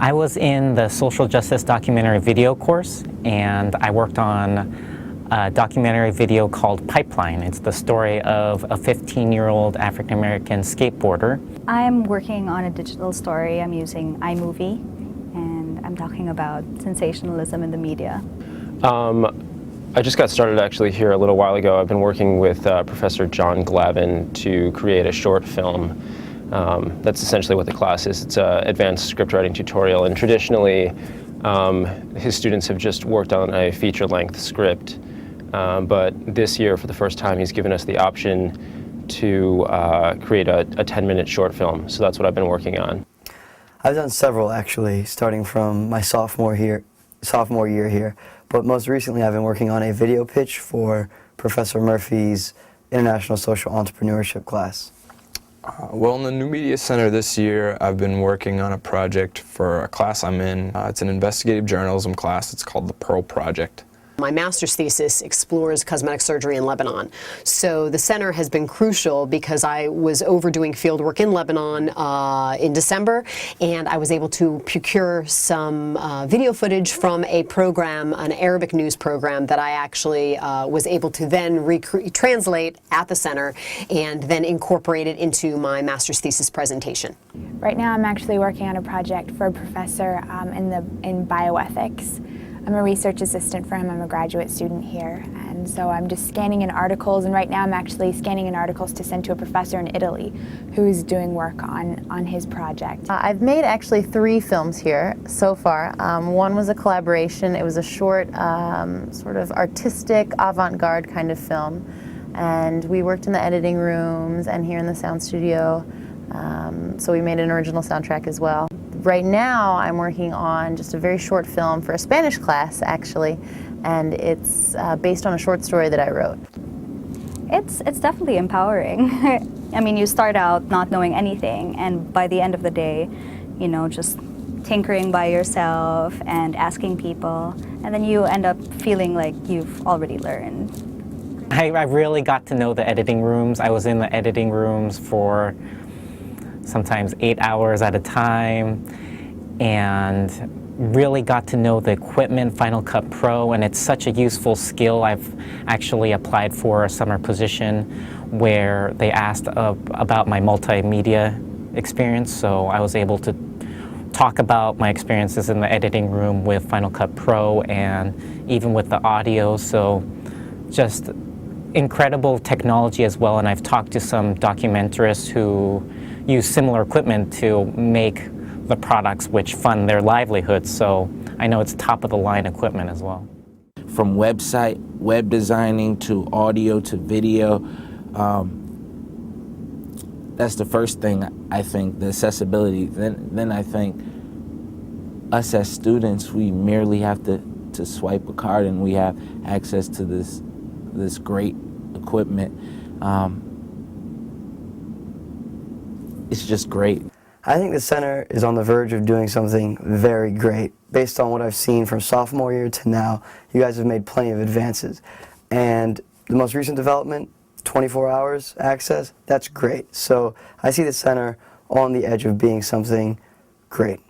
I was in the social justice documentary video course, and I worked on a documentary video called Pipeline. It's the story of a 15-year-old African-American skateboarder. I'm working on a digital story. I'm using iMovie, and I'm talking about sensationalism in the media. I just got started actually here a little while ago. I've been working with Professor John Glavin to create a short film. That's essentially what the class is. It's an advanced scriptwriting tutorial, and traditionally his students have just worked on a feature-length script. But this year, for the first time, he's given us the option to create a 10-minute short film. So that's what I've been working on. I've done several, actually, starting from my sophomore year here. But most recently, I've been working on a video pitch for Professor Murphy's International Social Entrepreneurship class. Well, in the New Media Center this year, I've been working on a project for a class I'm in. It's an investigative journalism class. It's called the Pearl Project. My master's thesis explores cosmetic surgery in Lebanon. So the center has been crucial because I was overdoing field work in Lebanon in December, and I was able to procure some video footage from a program, an Arabic news program, that I actually was able to then translate at the center and then incorporate it into my master's thesis presentation. Right now I'm actually working on a project for a professor in bioethics. I'm a research assistant for him. I'm a graduate student here, and so I'm just scanning in articles, and right now I'm actually scanning in articles to send to a professor in Italy who's doing work on his project. I've made actually 3 films here so far. One was a collaboration. It was a short, sort of artistic, avant-garde kind of film, and we worked in the editing rooms and here in the sound studio, so we made an original soundtrack as well. Right now I'm working on just a very short film for a Spanish class, actually, and it's based on a short story that I wrote. It's definitely empowering. I mean, you start out not knowing anything, and by the end of the day, you know, just tinkering by yourself and asking people, and then you end up feeling like you've already learned. I really got to know the editing rooms. I was in the editing rooms for sometimes 8 hours at a time, and really got to know the equipment, Final Cut Pro, and it's such a useful skill. I've actually applied for a summer position where they asked about my multimedia experience, so I was able to talk about my experiences in the editing room with Final Cut Pro and even with the audio, so just incredible technology as well. And I've talked to some documentarists who use similar equipment to make the products which fund their livelihoods, so I know it's top-of-the-line equipment as well. From website, web designing, to audio, to video, that's the first thing I think, the accessibility. Then I think us as students, we merely have to swipe a card and we have access to this great equipment. It's just great. I think the center is on the verge of doing something very great. Based on what I've seen from sophomore year to now, you guys have made plenty of advances. And the most recent development, 24 hours access, that's great. So I see the center on the edge of being something great.